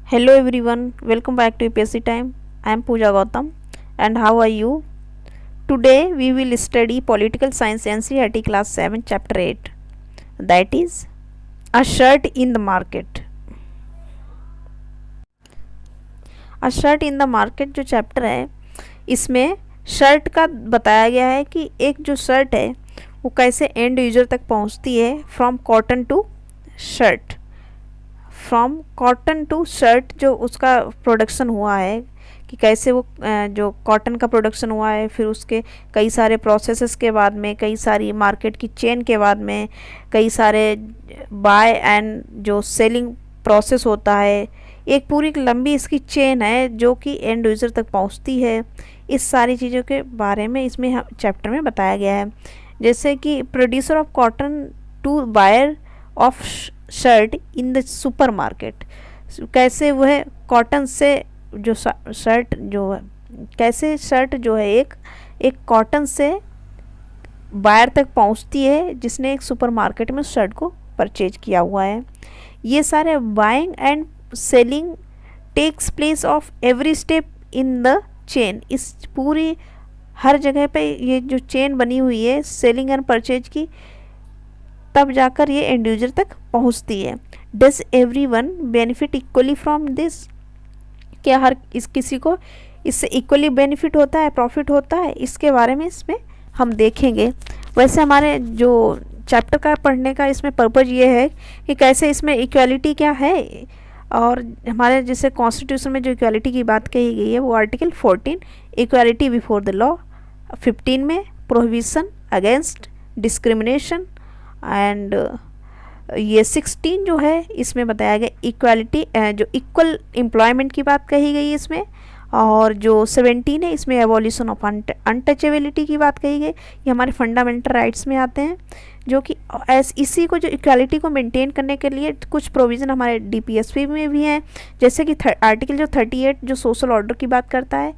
Hello everyone, welcome back to UPSC Time. I am Pooja Gautam and how are you? Today we will study Political Science NCERT Class 7 Chapter 8, that is A Shirt in the Market. A Shirt in the Market जो chapter है इसमें shirt का बताया गया है कि एक जो शर्ट है वो कैसे एंड यूजर तक पहुंचती है from cotton to shirt. From cotton to shirt जो उसका प्रोडक्शन हुआ है कि कैसे वो जो कॉटन का प्रोडक्शन हुआ है, फिर उसके कई सारे प्रोसेसेस के बाद में, कई सारी मार्केट की चेन के बाद में, कई सारे बाय एंड जो सेलिंग प्रोसेस होता है, एक पूरी लंबी इसकी चेन है जो कि एंड यूज़र तक पहुंचती है। इस सारी चीज़ों के बारे में इसमें चैप्टर में बताया गया है। जैसे कि producer of cotton to buyer of shirt in the supermarket, कैसे वह कॉटन से जो शर्ट जो है, कैसे शर्ट जो है एक कॉटन से बायर तक पहुंचती है जिसने एक सुपर मार्केट में शर्ट को परचेज किया हुआ है। ये सारे buying and selling takes place of every step in the chain, इस पूरी हर जगह पे ये जो चेन बनी हुई है सेलिंग एंड परचेज की, तब जाकर ये एंड यूजर तक पहुंचती है। Does every one benefit equally from this, क्या हर किसी को इससे इक्वली बेनिफिट होता है, प्रॉफिट होता है, इसके बारे में इसमें हम देखेंगे। वैसे हमारे जो चैप्टर का पढ़ने का इसमें पर्पज़ ये है कि कैसे इसमें इक्वालिटी क्या है, और हमारे जैसे कॉन्स्टिट्यूशन में जो इक्वालिटी की बात कही गई है वो article 14 equality before the law, 15 में प्रोहिबिशन अगेंस्ट डिस्क्रिमिनेशन, एंड ये 16 जो है इसमें बताया गया इक्वालिटी, जो इक्वल एम्प्लॉयमेंट की बात कही गई है इसमें, और जो 17 है इसमें एबॉलिशन ऑफ अनटचेबिलिटी की बात कही गई। ये हमारे फंडामेंटल राइट्स में आते हैं, जो कि इसी को जो इक्वालिटी को मेंटेन करने के लिए कुछ प्रोविज़न हमारे डीपीएसपी में भी हैं। जैसे कि आर्टिकल जो 38 जो सोशल ऑर्डर की बात करता है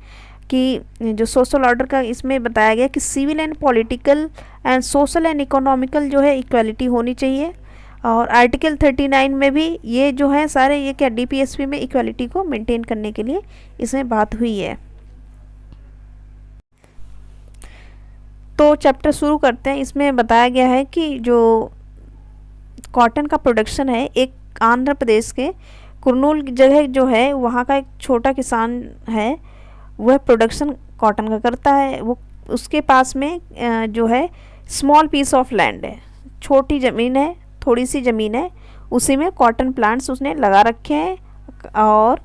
कि जो सोशल ऑर्डर का इसमें बताया गया कि civil and political and social and economical जो है इक्वालिटी होनी चाहिए। और आर्टिकल 39 में भी ये जो है सारे ये क्या डीपीएसपी में इक्वालिटी को मेंटेन करने के लिए इसमें बात हुई है। तो चैप्टर शुरू करते हैं। इसमें बताया गया है कि जो कॉटन का प्रोडक्शन है, एक आंध्र प्रदेश के कुर्नूल जगह जो है वहाँ का एक छोटा किसान है, वह प्रोडक्शन कॉटन का करता है। वो उसके पास में जो है स्मॉल पीस ऑफ लैंड है, छोटी ज़मीन है, थोड़ी सी ज़मीन है, उसी में कॉटन प्लांट्स उसने लगा रखे हैं। और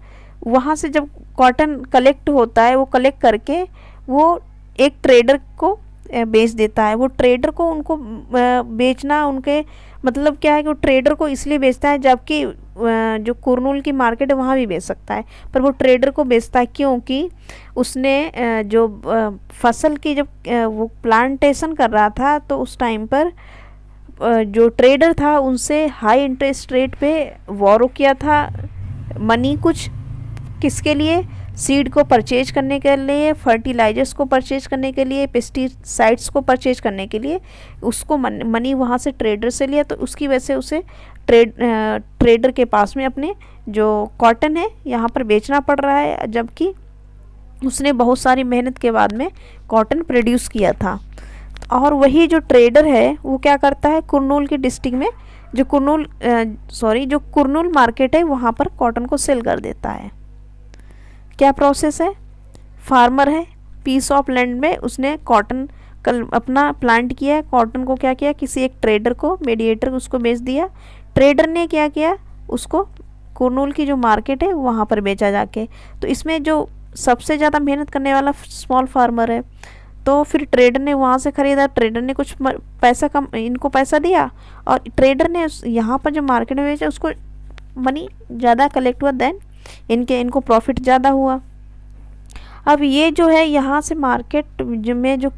वहाँ से जब कॉटन कलेक्ट होता है, वो कलेक्ट करके वो एक ट्रेडर को बेच देता है। वो ट्रेडर को उनको बेचना, उनके मतलब क्या है कि वो ट्रेडर को इसलिए बेचता है, जबकि जो कुर्नूल की मार्केट है वहाँ भी बेच सकता है, पर वो ट्रेडर को बेचता है क्योंकि उसने जो फसल की जब वो प्लांटेशन कर रहा था तो उस टाइम पर जो ट्रेडर था उनसे हाई इंटरेस्ट रेट पे वॉरो किया था मनी, कुछ किसके लिए, सीड को परचेज करने के लिए, फर्टिलाइजर्स को परचेज करने के लिए, पेस्टिसाइड्स को परचेज करने के लिए उसको मनी वहाँ से ट्रेडर से लिया। तो उसकी वजह से उसे ट्रेडर के पास में अपने जो कॉटन है यहाँ पर बेचना पड़ रहा है, जबकि उसने बहुत सारी मेहनत के बाद में कॉटन प्रोड्यूस किया था। और वही जो ट्रेडर है वो क्या करता है, कुर्नूल के डिस्ट्रिक्ट में जो कुर्नूल मार्केट है वहाँ पर कॉटन को सेल कर देता है। क्या प्रोसेस है, फार्मर है, पीस ऑफ लैंड में उसने कॉटन अपना प्लांट किया है, कॉटन को क्या किया, किसी एक ट्रेडर को, मीडिएटर को उसको बेच दिया। ट्रेडर ने क्या किया, उसको कुर्नूल की जो मार्केट है वहाँ पर बेचा जाके। तो इसमें जो सबसे ज़्यादा मेहनत करने वाला स्मॉल फार्मर है, तो फिर ट्रेडर ने वहाँ से ख़रीदा, ट्रेडर ने कुछ पैसा कम इनको पैसा दिया, और ट्रेडर ने यहाँ पर जो मार्केट में बेचा उसको मनी ज़्यादा कलेक्ट हुआ, देन इनको प्रॉफिट ज़्यादा हुआ। अब ये जो है यहाँ से मार्केट में जो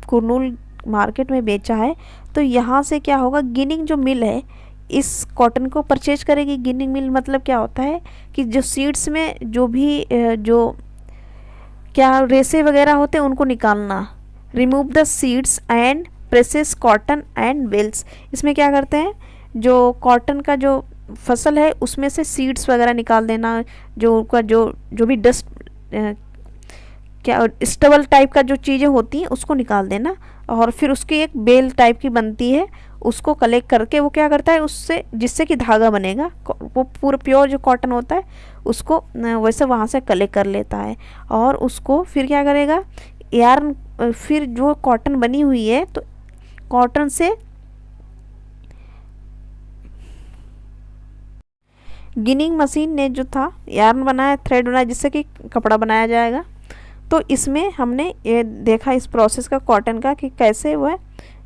कुर्नूल मार्केट में बेचा है, तो यहाँ से क्या होगा, गिनिंग जो मिल है इस कॉटन को परचेज करेगी। गिनिंग मिल मतलब क्या होता है कि जो सीड्स में जो भी जो क्या रेसे वगैरह होते हैं उनको निकालना, remove the seeds and presses cotton and bales. इसमें क्या करते हैं, जो कॉटन का जो फसल है उसमें से सीड्स वगैरह निकाल देना, जो का जो भी डस्ट क्या स्टबल टाइप का जो चीज़ें होती हैं उसको निकाल देना, और फिर उसकी एक बेल टाइप की बनती है, उसको कलेक्ट करके वो क्या करता है उससे, जिससे कि धागा बनेगा, वो पूरा प्योर जो कॉटन होता है उसको वैसे वहाँ से कलेक्ट कर लेता है, और उसको फिर क्या करेगा, यार्न, फिर जो कॉटन बनी हुई है तो कॉटन से गिनिंग मशीन ने जो था यार्न बनाया, थ्रेड बनाया, जिससे कि कपड़ा बनाया जाएगा। तो इसमें हमने ये देखा इस प्रोसेस का कॉटन का, कि कैसे वह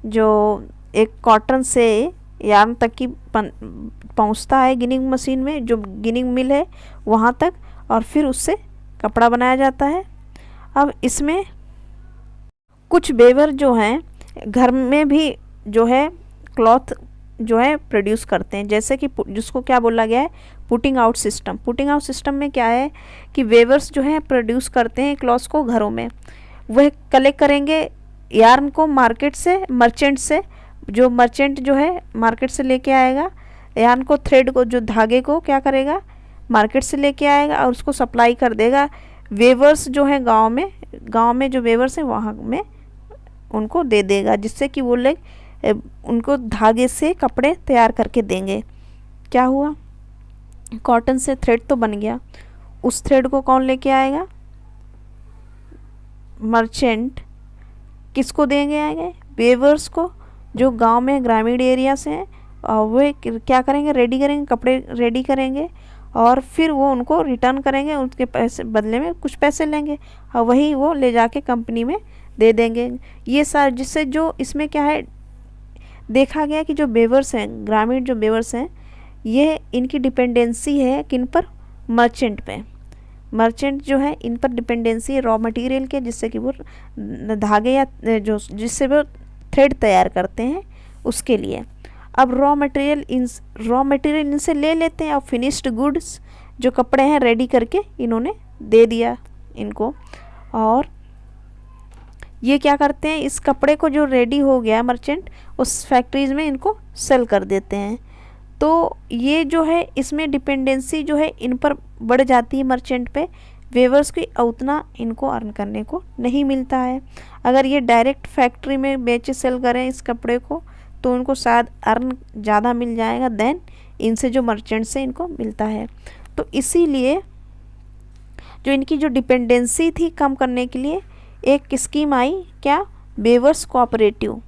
जो एक कॉटन से यार्न तक की पहुंचता है गिनिंग मशीन में, जो गिनिंग मिल है वहाँ तक, और फिर उससे कपड़ा बनाया जाता है। अब इसमें कुछ वेवर जो हैं घर में भी जो है क्लॉथ जो है प्रोड्यूस करते हैं, जैसे कि जिसको क्या बोला गया है, putting out system. Putting out system में क्या है कि वेवर्स जो हैं प्रोड्यूस करते हैं क्लॉथ्स को घरों में, वह कलेक्ट करेंगे यार्न को मार्केट से, मर्चेंट से, जो मर्चेंट जो है मार्केट से लेके आएगा यार्न को, थ्रेड को, जो धागे को क्या करेगा मार्केट से लेके आएगा और उसको सप्लाई कर देगा वेवर्स जो है गांव में जो वेवर्स हैं वहाँ में उनको दे देगा, जिससे कि वो लोग उनको धागे से कपड़े तैयार करके देंगे। क्या हुआ, कॉटन से थ्रेड तो बन गया, उस थ्रेड को कौन लेके आएगा, मर्चेंट। किसको देंगे आएंगे, वेवर्स को, जो गांव में ग्रामीण एरिया से हैं, और वे क्या करेंगे, रेडी करेंगे, कपड़े रेडी करेंगे, और फिर वो उनको रिटर्न करेंगे, उनके पैसे बदले में कुछ पैसे लेंगे, और वही वो ले जाके कंपनी में दे देंगे। ये सारे, जिससे जो इसमें क्या है देखा गया कि जो वेवर्स हैं, ग्रामीण जो वेवर्स हैं, ये इनकी डिपेंडेंसी है किन पर, मर्चेंट पे। मर्चेंट जो है इन पर डिपेंडेंसी है रॉ मटेरियल के, जिससे कि वो धागे या जो जिससे वो थ्रेड तैयार करते हैं उसके लिए। अब रॉ मटेरियल इनसे ले लेते हैं, और फिनिश्ड गुड्स जो कपड़े हैं रेडी करके इन्होंने दे दिया इनको, और ये क्या करते हैं, इस कपड़े को जो रेडी हो गया मर्चेंट उस फैक्ट्रीज़ में इनको सेल कर देते हैं। तो ये जो है इसमें डिपेंडेंसी जो है इन पर बढ़ जाती है मर्चेंट पे, वेवर्स की उतना इनको अर्न करने को नहीं मिलता है। अगर ये डायरेक्ट फैक्ट्री में बेचे सेल करें इस कपड़े को तो उनको शायद अर्न ज़्यादा मिल जाएगा देन इनसे जो मर्चेंट से इनको मिलता है। तो इसीलिए जो इनकी जो डिपेंडेंसी थी कम करने के लिए एक स्कीम आई, क्या, वेवर्स कोऑपरेटिव।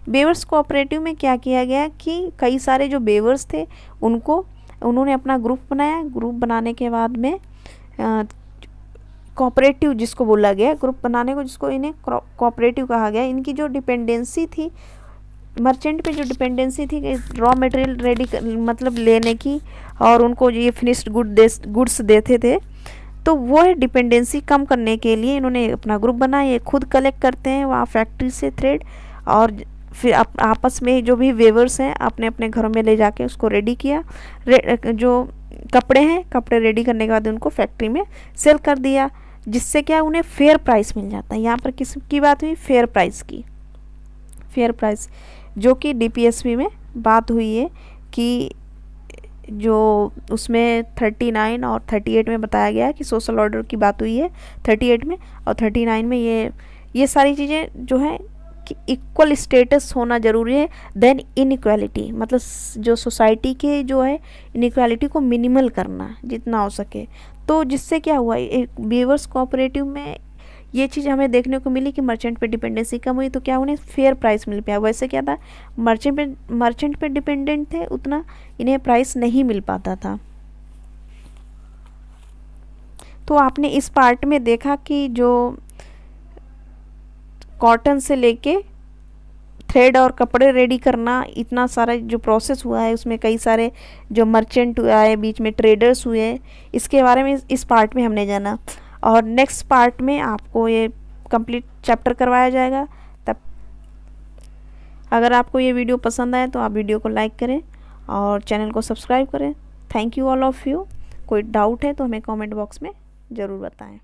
वेवर्स कोऑपरेटिव में क्या किया गया कि कई सारे जो वेवर्स थे उन्होंने अपना ग्रुप बनाया। ग्रुप बनाने के बाद में कोऑपरेटिव जिसको बोला गया, ग्रुप बनाने को जिसको इन्हें कोऑपरेटिव कहा गया। इनकी जो डिपेंडेंसी थी मर्चेंट पे, जो डिपेंडेंसी थी कि रॉ मटेरियल रेडी मतलब लेने की, और उनको ये फिनिश्ड गुड्स देते थे, तो वो डिपेंडेंसी कम करने के लिए इन्होंने अपना ग्रुप बनाया। ये खुद कलेक्ट करते हैं वहाँ फैक्ट्री से थ्रेड, और फिर आपस में जो भी वेवर्स हैं अपने अपने घरों में ले जाके उसको रेडी किया। जो कपड़े हैं, कपड़े रेडी करने के बाद उनको फैक्ट्री में सेल कर दिया, जिससे क्या उन्हें फेयर प्राइस मिल जाता है। यहाँ पर किसकी बात हुई, फेयर प्राइस की। फेयर प्राइस जो कि डीपीएसपी में बात हुई है कि जो उसमें 39 और 38 में बताया गया है कि सोशल ऑर्डर की बात हुई है 38 में, और 39 में ये सारी चीज़ें जो है कि इक्वल स्टेटस होना ज़रूरी है देन इनइक्वालिटी, मतलब जो सोसाइटी के जो है इनइक्वालिटी को मिनिमल करना जितना हो सके। तो जिससे क्या हुआ, एक वेवर्स कोऑपरेटिव में ये चीज़ हमें देखने को मिली कि मर्चेंट पे डिपेंडेंसी कम हुई, तो क्या उन्हें फेयर प्राइस मिल पाया। वैसे क्या था, मर्चेंट पे डिपेंडेंट थे, उतना इन्हें प्राइस नहीं मिल पाता था। तो आपने इस पार्ट में देखा कि जो कॉटन से लेके थ्रेड और कपड़े रेडी करना, इतना सारा जो प्रोसेस हुआ है उसमें कई सारे जो मर्चेंट हुआ है, बीच में ट्रेडर्स हुए, इसके बारे में इस पार्ट में हमने जाना। और नेक्स्ट पार्ट में आपको ये कंप्लीट चैप्टर करवाया जाएगा। तब अगर आपको ये वीडियो पसंद आए तो आप वीडियो को लाइक करें और चैनल को सब्सक्राइब करें। Thank you all of you. कोई डाउट है तो हमें कमेंट बॉक्स में ज़रूर बताएं।